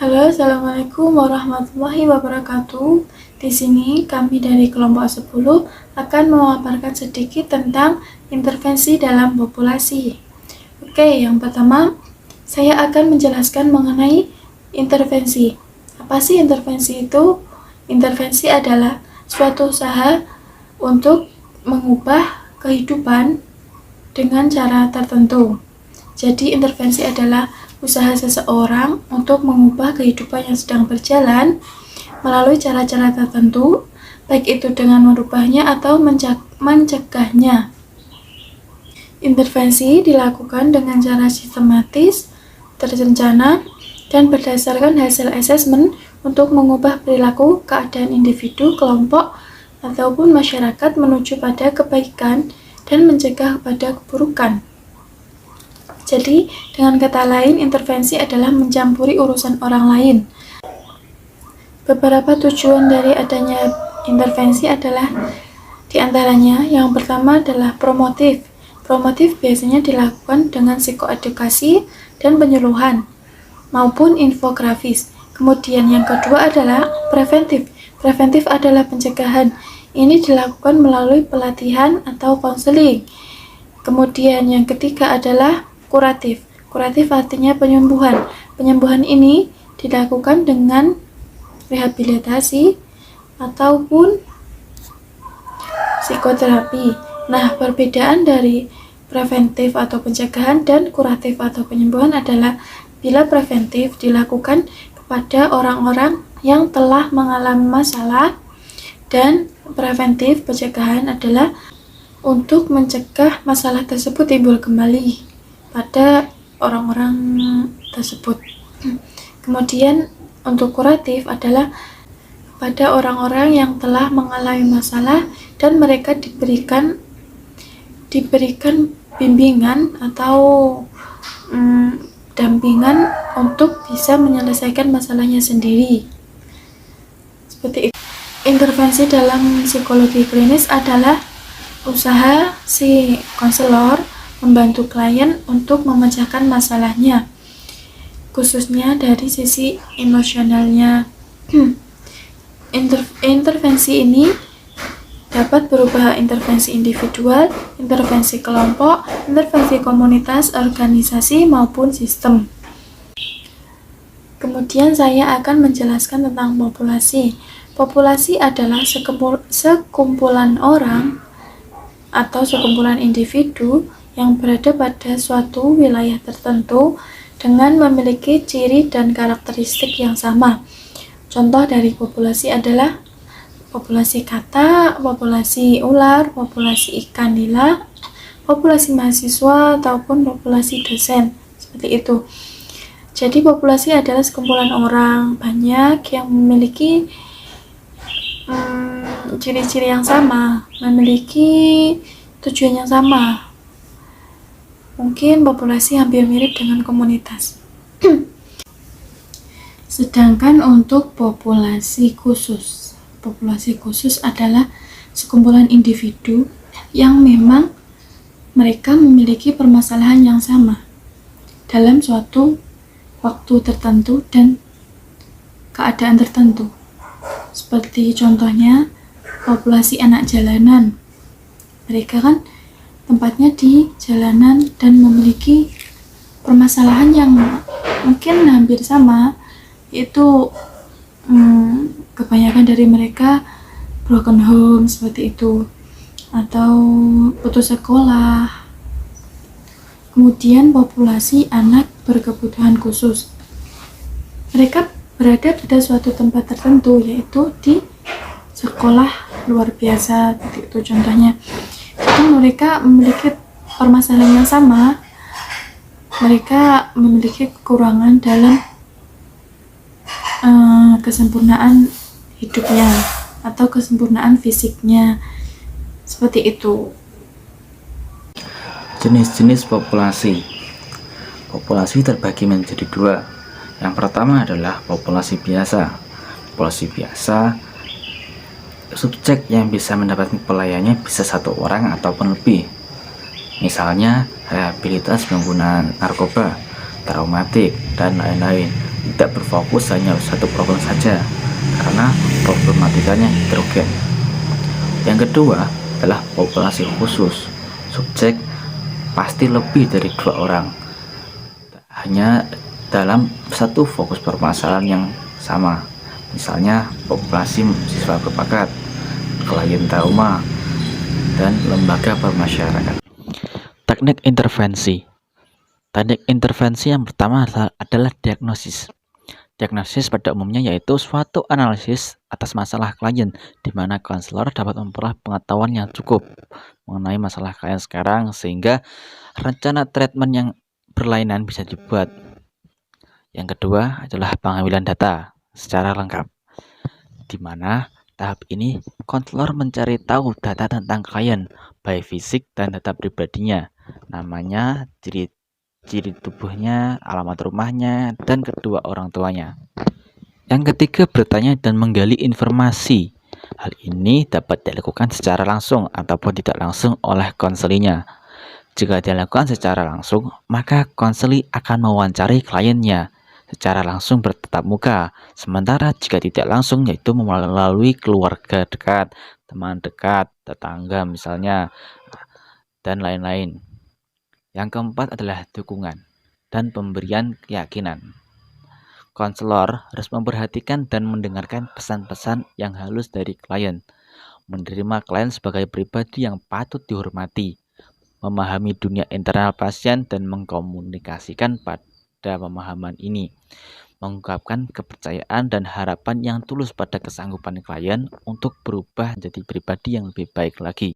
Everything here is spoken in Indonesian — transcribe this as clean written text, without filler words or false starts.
Halo, Assalamualaikum warahmatullahi wabarakatuh. Di sini kami dari kelompok 10 akan memaparkan sedikit tentang intervensi dalam populasi. Oke, yang pertama, saya akan menjelaskan mengenai intervensi. Apa sih intervensi itu? Intervensi adalah suatu usaha untuk mengubah kehidupan dengan cara tertentu. Jadi intervensi adalah usaha seseorang untuk mengubah kehidupan yang sedang berjalan melalui cara-cara tertentu, baik itu dengan merubahnya atau mencegahnya. Intervensi dilakukan dengan cara sistematis, terencana, dan berdasarkan hasil asesmen untuk mengubah perilaku, keadaan individu, kelompok, ataupun masyarakat menuju pada kebaikan dan mencegah pada keburukan. Jadi, dengan kata lain, intervensi adalah mencampuri urusan orang lain. Beberapa tujuan dari adanya intervensi adalah diantaranya, yang pertama adalah promotif. Promotif biasanya dilakukan dengan psikoedukasi dan penyuluhan, maupun infografis. Kemudian yang kedua adalah preventif. Preventif adalah pencegahan. Ini dilakukan melalui pelatihan atau konseling. Kemudian yang ketiga adalah kuratif. Kuratif artinya penyembuhan. Penyembuhan ini dilakukan dengan rehabilitasi ataupun psikoterapi. Nah, perbedaan dari preventif atau pencegahan dan kuratif atau penyembuhan adalah bila preventif dilakukan kepada orang-orang yang telah mengalami masalah, dan preventif pencegahan adalah untuk mencegah masalah tersebut timbul kembali pada orang-orang tersebut. Kemudian untuk kuratif adalah pada orang-orang yang telah mengalami masalah dan mereka diberikan bimbingan atau dampingan untuk bisa menyelesaikan masalahnya sendiri. Seperti itu. Intervensi dalam psikologi klinis adalah usaha si konselor membantu klien untuk memecahkan masalahnya, khususnya dari sisi emosionalnya. Intervensi ini dapat berupa intervensi individual, intervensi kelompok, intervensi komunitas, organisasi, maupun sistem. Kemudian saya akan menjelaskan tentang populasi. Populasi adalah sekumpulan orang atau sekumpulan individu yang berada pada suatu wilayah tertentu dengan memiliki ciri dan karakteristik yang sama. Contoh dari populasi adalah populasi katak, populasi ular, populasi ikan nila, populasi mahasiswa, ataupun populasi dosen. Seperti itu. Jadi populasi adalah sekumpulan orang banyak yang memiliki ciri-ciri yang sama, memiliki tujuan yang sama. Mungkin populasi hampir mirip dengan komunitas. Sedangkan untuk populasi khusus adalah sekumpulan individu yang memang mereka memiliki permasalahan yang sama dalam suatu waktu tertentu dan keadaan tertentu. Seperti contohnya populasi anak jalanan. Mereka kan tempatnya di jalanan dan memiliki permasalahan yang mungkin hampir sama, yaitu kebanyakan dari mereka broken home seperti itu, atau putus sekolah. Kemudian populasi anak berkebutuhan khusus. Mereka berada pada suatu tempat tertentu, yaitu di sekolah luar biasa, seperti itu contohnya. Jadi mereka memiliki permasalahan yang sama, mereka memiliki kekurangan dalam kesempurnaan hidupnya atau kesempurnaan fisiknya, seperti itu. Jenis-jenis populasi. Populasi terbagi menjadi dua. Yang pertama adalah populasi biasa. Populasi biasa, subjek yang bisa mendapatkan pelayannya bisa satu orang ataupun lebih. Misalnya rehabilitas penggunaan narkoba, traumatik, dan lain-lain. tidak berfokus hanya satu problem saja, karena problematikanya heterogen. Yang kedua adalah populasi khusus. Subjek pasti lebih dari 2 orang, hanya dalam satu fokus permasalahan yang sama. Misalnya populasi siswa berbakat, klien trauma, dan lembaga bermasyarakat. Teknik intervensi. Teknik intervensi yang pertama adalah diagnosis. Diagnosis pada umumnya yaitu suatu analisis atas masalah klien, di mana konselor dapat memperoleh pengetahuan yang cukup mengenai masalah klien sekarang, sehingga rencana treatment yang berlainan bisa dibuat. Yang kedua adalah pengambilan data secara lengkap, di mana tahap ini konselor mencari tahu data tentang klien, baik fisik dan data pribadinya, namanya, ciri tubuhnya, alamat rumahnya, dan kedua orang tuanya. Yang ketiga, bertanya dan menggali informasi. Hal ini dapat dilakukan secara langsung ataupun tidak langsung oleh konselinya. Jika dilakukan secara langsung, maka konseli akan mewawancari kliennya secara langsung bertatap muka. Sementara jika tidak langsung, yaitu melalui keluarga dekat, teman dekat, tetangga misalnya, dan lain-lain. Yang keempat adalah dukungan dan pemberian keyakinan. Konselor harus memperhatikan dan mendengarkan pesan-pesan yang halus dari klien, menerima klien sebagai pribadi yang patut dihormati, memahami dunia internal pasien dan mengkomunikasikan pada pemahaman ini, mengungkapkan kepercayaan dan harapan yang tulus pada kesanggupan klien untuk berubah menjadi pribadi yang lebih baik lagi.